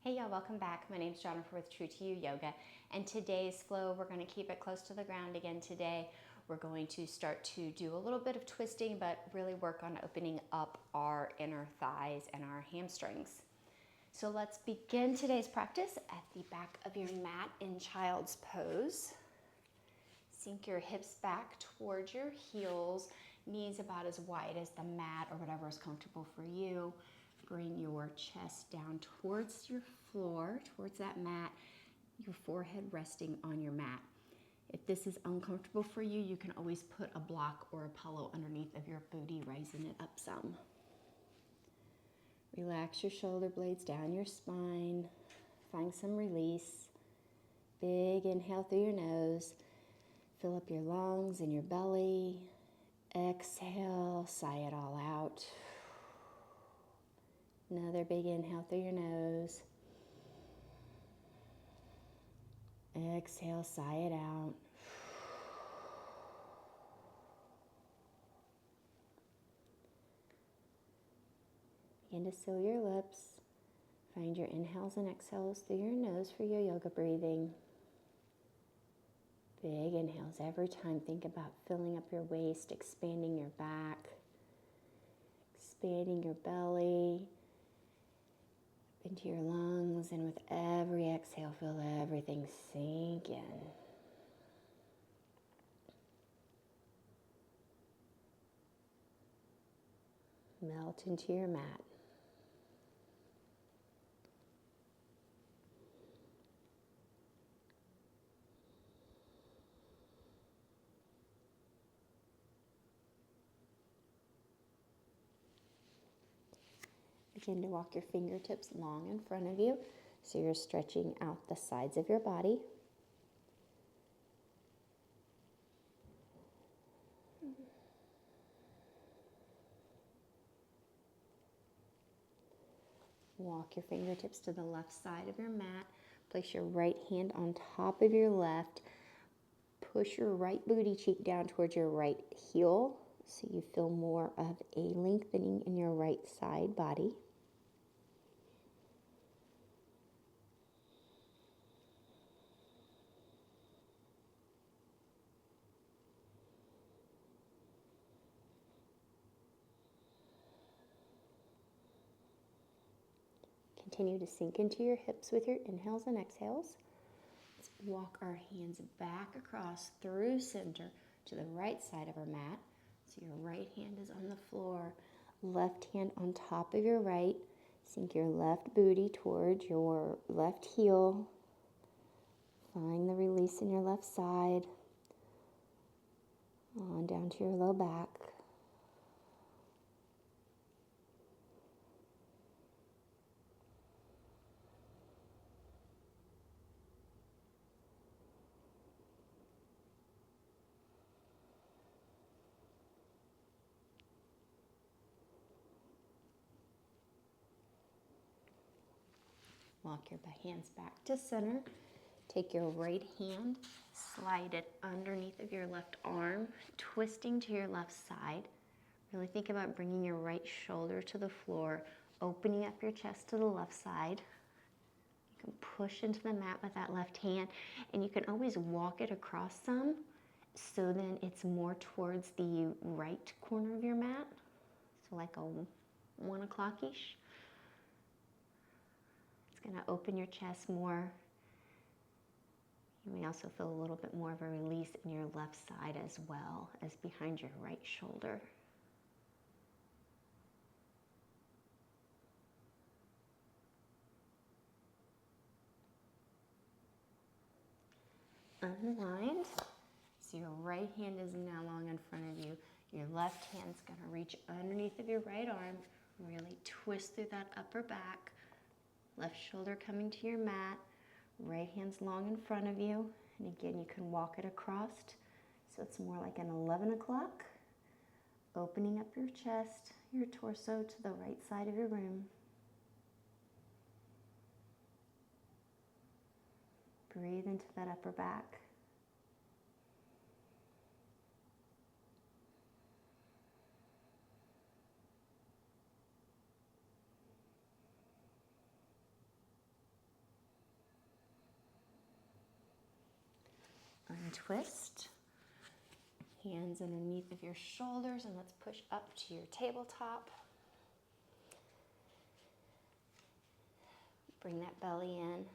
Hey y'all, welcome back. My name's Jennifer with True to You Yoga, and today's flow, we're going to keep it close to the ground again today. We're going to start to do a little bit of twisting, but really work on opening up our inner thighs and our hamstrings. So let's begin today's practice at the back of your mat in child's pose. Sink your hips back towards your heels, knees about as wide as the mat or whatever is comfortable for you. Bring your chest down towards your floor, towards that mat, your forehead resting on your mat. If this is uncomfortable for you, you can always put a block or a pillow underneath of your booty, raising it up some. Relax your shoulder blades down your spine. Find some release. Big inhale through your nose. Fill up your lungs and your belly. Exhale, sigh it all out. Another big inhale through your nose. Exhale, sigh it out. Begin to seal your lips. Find your inhales and exhales through your nose for your yoga breathing. Big inhales every time. Think about filling up your waist, expanding your back, expanding your belly, into your lungs, and with every exhale, feel everything sink in. Melt into your mat. Begin to walk your fingertips long in front of you, so you're stretching out the sides of your body. Walk your fingertips to the left side of your mat. Place your right hand on top of your left. Push your right booty cheek down towards your right heel, so you feel more of a lengthening in your right side body. Continue to sink into your hips with your inhales and exhales. Let's walk our hands back across through center to the right side of our mat. So your right hand is on the floor, left hand on top of your right. Sink your left booty towards your left heel. Find the release in your left side. On down to your low back. Walk your hands back to center. Take your right hand, slide it underneath of your left arm, twisting to your left side. Really think about bringing your right shoulder to the floor, opening up your chest to the left side. You can push into the mat with that left hand, and you can always walk it across some, so then it's more towards the right corner of your mat. So like a 1 o'clock-ish. It's going to open your chest more. You may also feel a little bit more of a release in your left side as well as behind your right shoulder. Unwind. So your right hand is now long in front of you. Your left hand's going to reach underneath of your right arm. Really twist through that upper back. Left shoulder coming to your mat. Right hand's long in front of you. And again, you can walk it across. So it's more like an 11 o'clock. Opening up your chest, your torso to the right side of your room. Breathe into that upper back. twist. Hands underneath of your shoulders, and let's push up to your tabletop. Bring that belly in,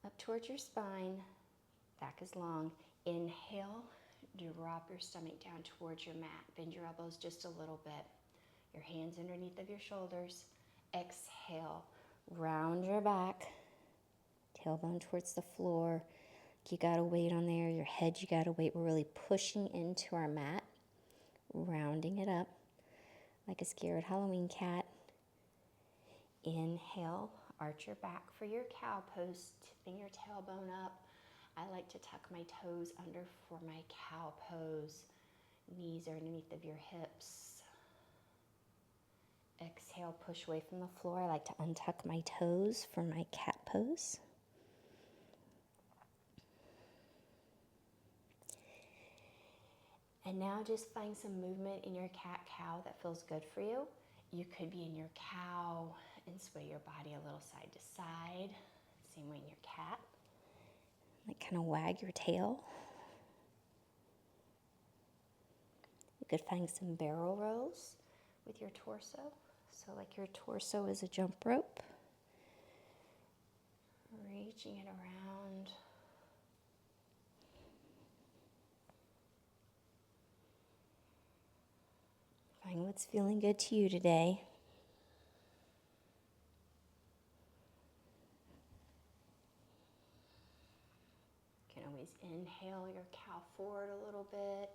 up towards your spine, back is long. Inhale, drop your stomach down towards your mat. Bend your elbows just a little bit. Your hands underneath of your shoulders. Exhale, round your back, tailbone towards the floor. You got a weight on there, your head, you got a weight. We're really pushing into our mat, rounding it up like a scared Halloween cat. Inhale, arch your back for your cow pose, tipping your tailbone up. I like to tuck my toes under for my cow pose. Knees are underneath of your hips. Exhale, push away from the floor. I like to untuck my toes for my cat pose. And now just find some movement in your cat-cow that feels good for you. You could be in your cow and sway your body a little side to side. Same way in your cat. Like kind of wag your tail. You could find some barrel rolls with your torso. So like your torso is a jump rope. Reaching it around. Find what's feeling good to you today. You can always inhale your cow forward a little bit.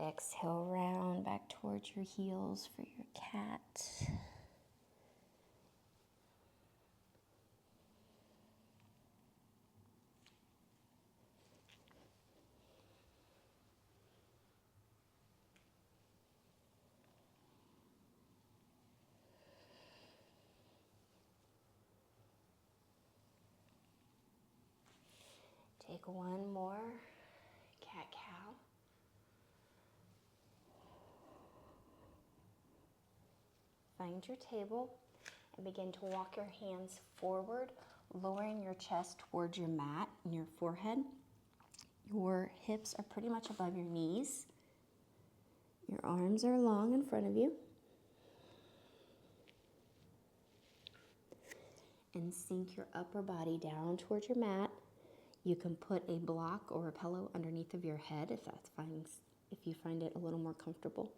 Exhale, round back towards your heels for your cat. Take one more cat-cow. Find your table and begin to walk your hands forward, lowering your chest towards your mat and your forehead. Your hips are pretty much above your knees. Your arms are long in front of you. And sink your upper body down towards your mat. You can put a block or a pillow underneath of your head if you find it a little more comfortable.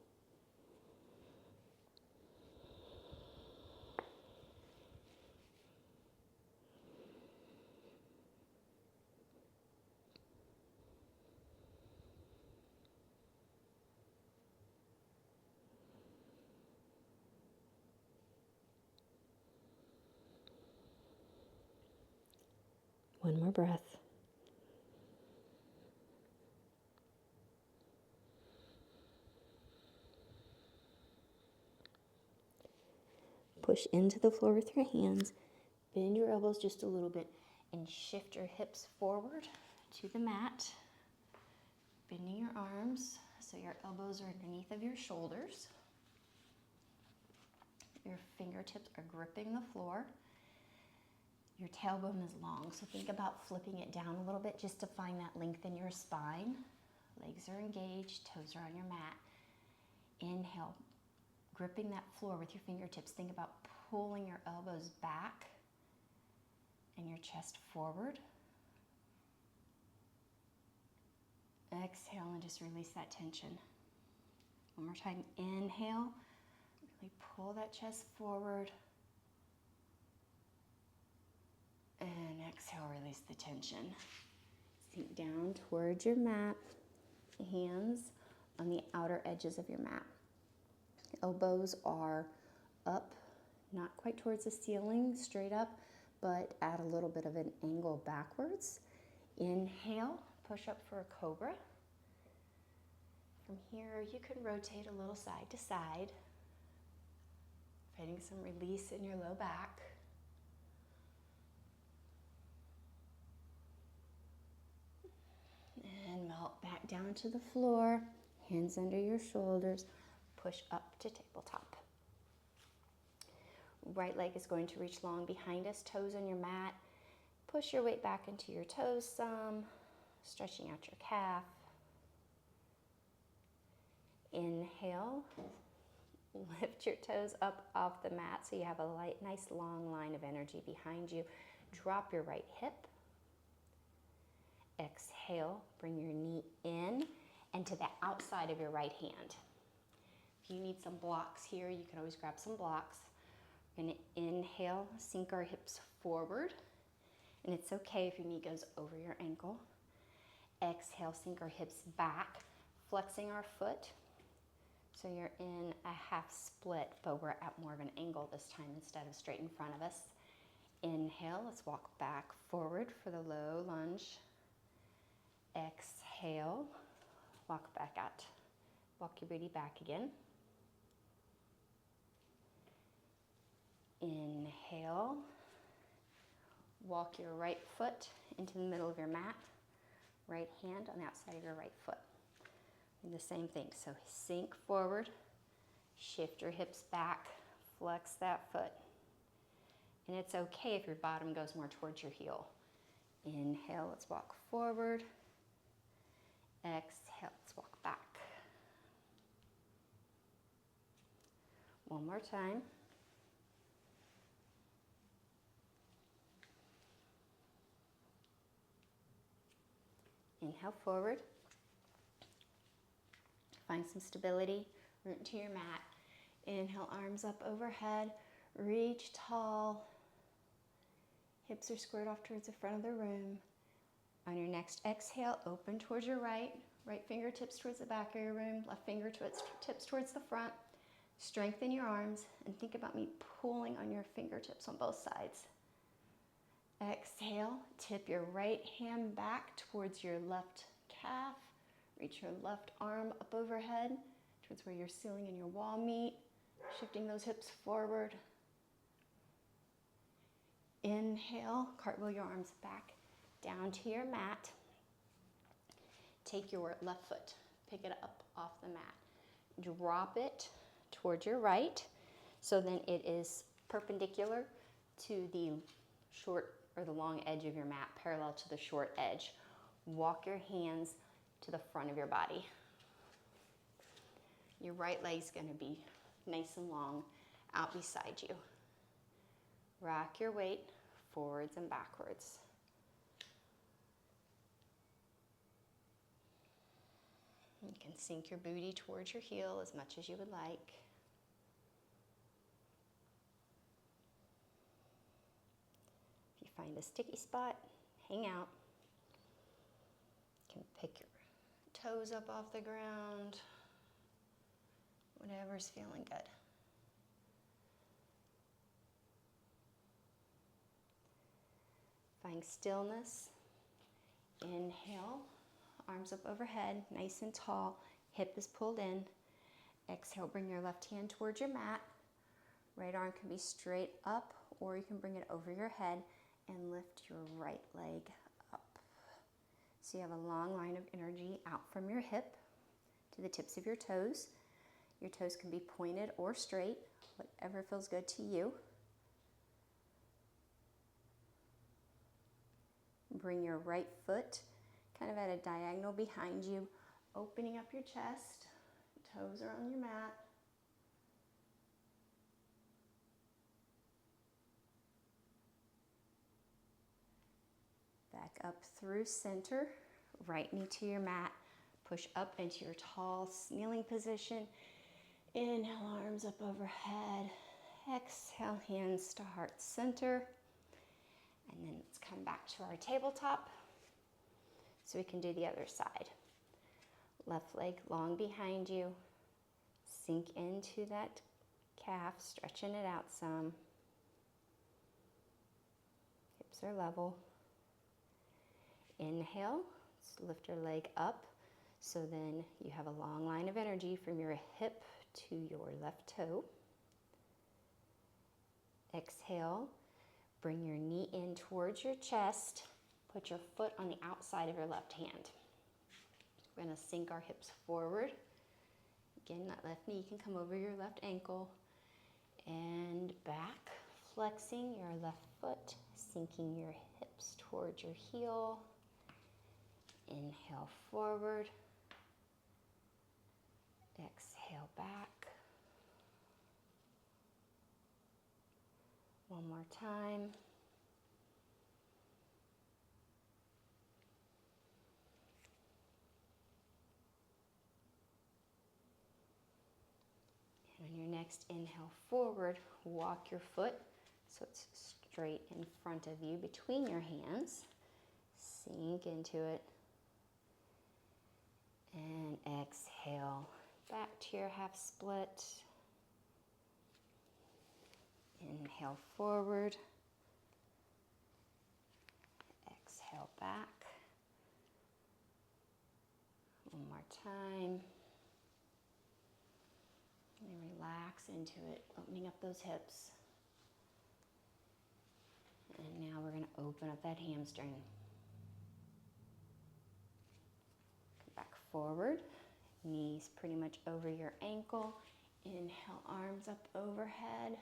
One more breath. Push into the floor with your hands. Bend your elbows just a little bit and shift your hips forward to the mat. Bending your arms so your elbows are underneath of your shoulders. Your fingertips are gripping the floor. Your tailbone is long, so think about flipping it down a little bit just to find that length in your spine. Legs are engaged, toes are on your mat. Inhale, gripping that floor with your fingertips. Think about pulling your elbows back and your chest forward. Exhale and just release that tension. One more time, inhale, really pull that chest forward. And exhale, release the tension. Sink down towards your mat, hands on the outer edges of your mat. Elbows are up, not quite towards the ceiling, straight up, but at a little bit of an angle backwards. Inhale, push up for a cobra. From here, you can rotate a little side to side, finding some release in your low back. And melt back down to the floor, hands under your shoulders, push up to tabletop. Right leg is going to reach long behind us, toes on your mat. Push your weight back into your toes some. stretching out your calf. Inhale, lift your toes up off the mat so you have a nice long line of energy behind you. Drop your right hip. Exhale, bring your knee in and to the outside of your right hand. If you need some blocks here, you can always grab some blocks. We're going to inhale, sink our hips forward, and it's okay if your knee goes over your ankle. Exhale, sink our hips back, flexing our foot. So you're in a half split, but we're at more of an angle this time instead of straight in front of us. Inhale, let's walk back forward for the low lunge. Exhale, walk back out. Walk your booty back again. Inhale, walk your right foot into the middle of your mat. Right hand on the outside of your right foot. And the same thing, so sink forward, shift your hips back, flex that foot. And it's okay if your bottom goes more towards your heel. Inhale, let's walk forward. Exhale, let's walk back. One more time. Inhale forward. Find some stability, root to your mat. Inhale, arms up overhead, reach tall. Hips are squared off towards the front of the room. On your next exhale, open towards your right. Right fingertips towards the back of your room, left fingertips towards the front. Strengthen your arms and think about me pulling on your fingertips on both sides. Exhale, tip your right hand back towards your left calf. Reach your left arm up overhead towards where your ceiling and your wall meet. Shifting those hips forward. Inhale, cartwheel your arms back down to your mat. Take your left foot, pick it up off the mat. Drop it towards your right, so then it is perpendicular to the short or the long edge of your mat, parallel to the short edge. Walk your hands to the front of your body. Your right leg's gonna be nice and long out beside you. Rock your weight forwards and backwards. You can sink your booty towards your heel as much as you would like. If you find a sticky spot, hang out. You can pick your toes up off the ground, whatever's feeling good. Find stillness. Inhale, arms up overhead, nice and tall, hip is pulled in. Exhale, bring your left hand towards your mat. Right arm can be straight up, or you can bring it over your head and lift your right leg up. So you have a long line of energy out from your hip to the tips of your toes. Your toes can be pointed or straight, whatever feels good to you. Bring your right foot kind of at a diagonal behind you, opening up your chest. Toes are on your mat. Back up through center, right knee to your mat. Push up into your tall kneeling position. Inhale, arms up overhead. Exhale, hands to heart center. And then let's come back to our tabletop so we can do the other side. Left leg long behind you. Sink into that calf, stretching it out some. Hips are level. Inhale, let's lift your leg up. So then you have a long line of energy from your hip to your left toe. Exhale, bring your knee in towards your chest. Put your foot on the outside of your left hand. We're gonna sink our hips forward. Again, that left knee can come over your left ankle and back, flexing your left foot, sinking your hips towards your heel. Inhale forward. Exhale back. One more time. And on your next inhale forward, walk your foot so it's straight in front of you between your hands. Sink into it. And exhale back to your half split. Inhale forward. Exhale back. One more time. And relax into it, opening up those hips. And now we're going to open up that hamstring. Come back forward. Knees pretty much over your ankle. Inhale, arms up overhead.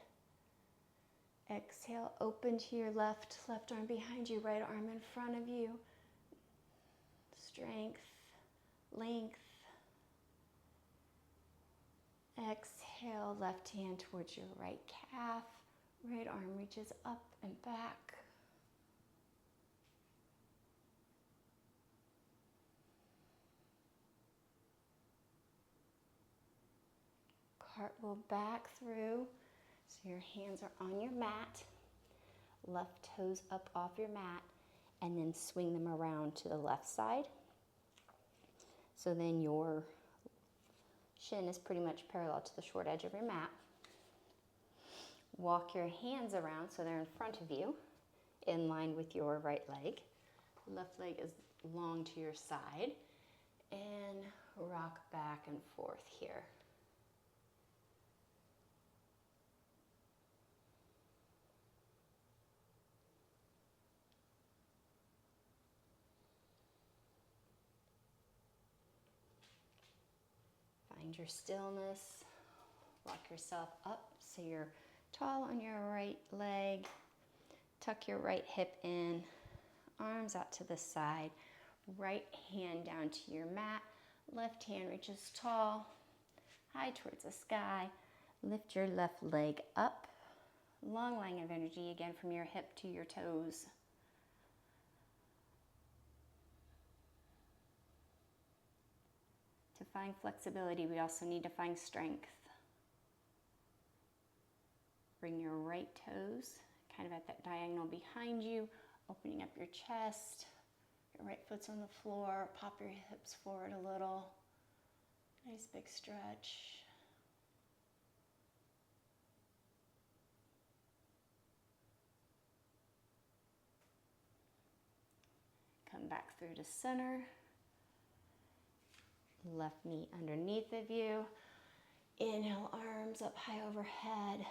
Exhale, open to your left arm behind you, right arm in front of you. Strength, length. Exhale, left hand towards your right calf. Right arm reaches up and back. Cartwheel back through. So your hands are on your mat, left toes up off your mat, and then swing them around to the left side. So then your shin is pretty much parallel to the short edge of your mat. Walk your hands around so they're in front of you, in line with your right leg. Left leg is long to your side, and rock back and forth here. Find your stillness. Walk yourself up so you're tall on your right leg. Tuck your right hip in. Arms out to the side. Right hand down to your mat. Left hand reaches tall, high towards the sky. Lift your left leg up. Long line of energy again from your hip to your toes. To find flexibility, we also need to find strength. Bring your right toes kind of at that diagonal behind you, opening up your chest. Your right foot's on the floor. Pop your hips forward a little. Nice big stretch. Come back through to center. Left knee underneath of you. Inhale, arms up high overhead.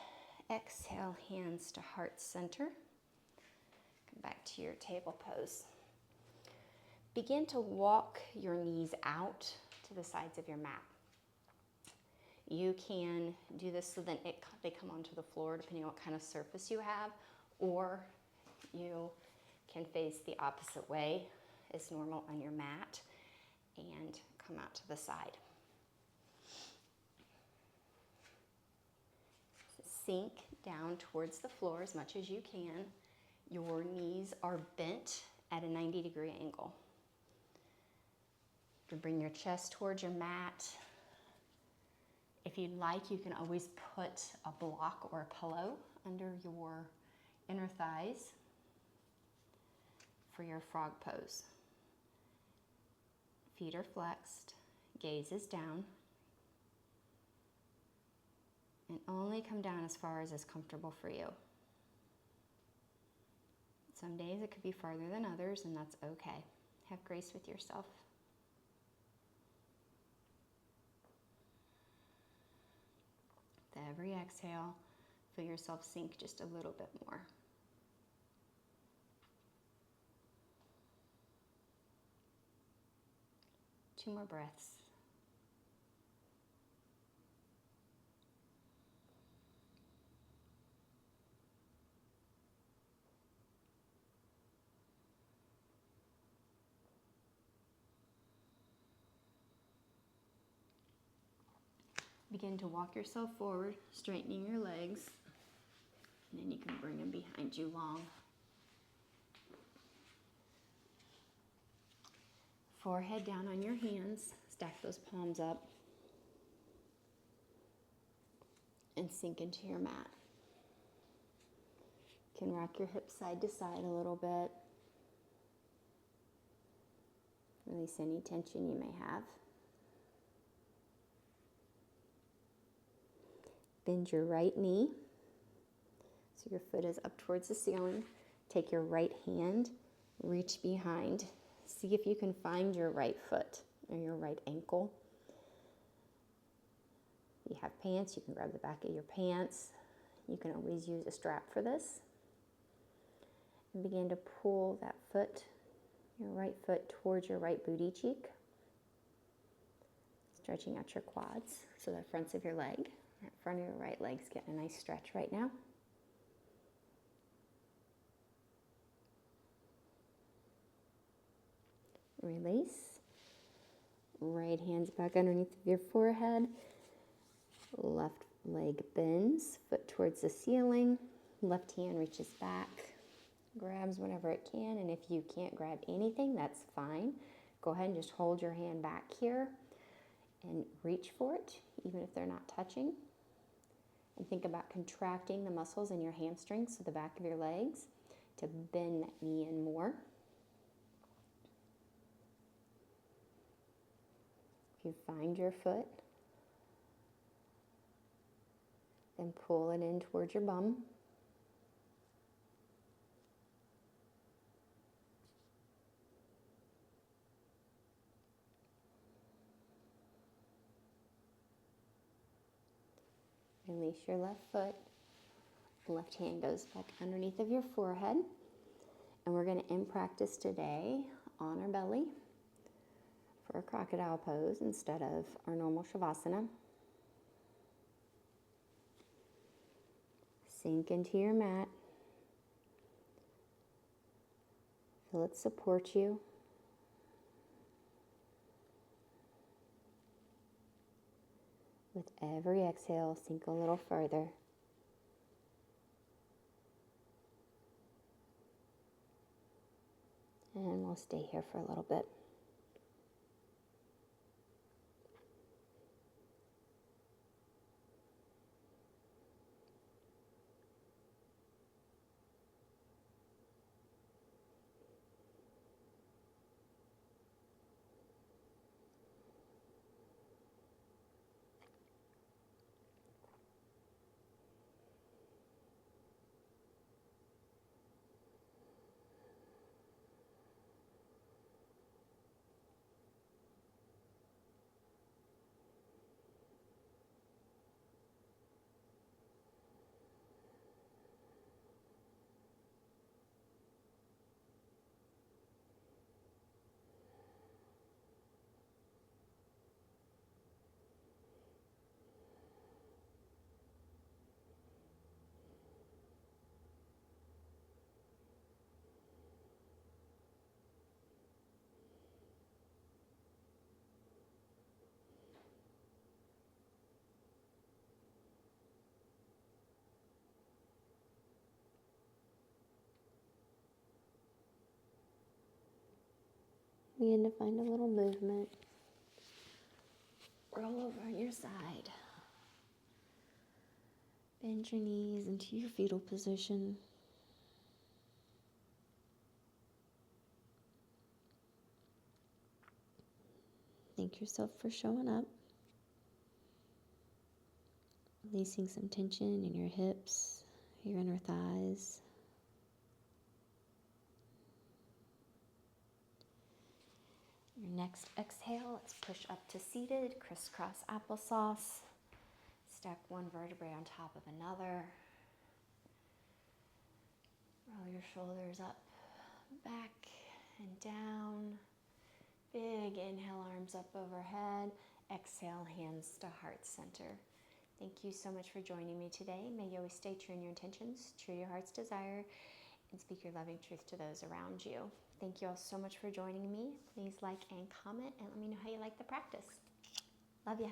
Exhale, hands to heart center. Come back to your table pose. Begin to walk your knees out to the sides of your mat. You can do this so that they come onto the floor depending on what kind of surface you have, or you can face the opposite way as normal on your mat and come out to the side. Sink down towards the floor as much as you can. Your knees are bent at a 90-degree angle. You bring your chest towards your mat. If you'd like, you can always put a block or a pillow under your inner thighs for your frog pose. Feet are flexed, gaze is down, and only come down as far as is comfortable for you. Some days it could be farther than others, and that's okay. Have grace with yourself. With every exhale, feel yourself sink just a little bit more. Two more breaths. Begin to walk yourself forward, straightening your legs, and then you can bring them behind you long. Forehead down on your hands, stack those palms up, and sink into your mat. You can rock your hips side to side a little bit. Release any tension you may have. Bend your right knee so your foot is up towards the ceiling. Take your right hand, reach behind. See if you can find your right foot or your right ankle. If you have pants, you can grab the back of your pants. You can always use a strap for this. And begin to pull that foot, your right foot, towards your right booty cheek. Stretching out your quads, so the fronts of your leg. That front of your right leg's getting a nice stretch right now. Release. Right hand's back underneath your forehead. Left leg bends, foot towards the ceiling. Left hand reaches back, grabs whatever it can, and if you can't grab anything, that's fine. Go ahead and just hold your hand back here and reach for it, even if they're not touching. And think about contracting the muscles in your hamstrings, so the back of your legs, to bend that knee in more. If you find your foot, then pull it in towards your bum. Release your left foot. Left hand goes back underneath of your forehead. And we're going to end practice today on our belly for a crocodile pose instead of our normal shavasana. Sink into your mat. Feel it support you. With every exhale, sink a little further. And we'll stay here for a little bit. Begin to find a little movement. Roll over on your side. Bend your knees into your fetal position. Thank yourself for showing up. Releasing some tension in your hips, your inner thighs. Your next exhale, let's push up to seated, crisscross applesauce. Stack one vertebrae on top of another. Roll your shoulders up, back, and down. Big inhale, arms up overhead. Exhale, hands to heart center. Thank you so much for joining me today. May you always stay true in your intentions, true to your heart's desire, and speak your loving truth to those around you. Thank you all so much for joining me. Please like and comment and let me know how you like the practice. Love ya.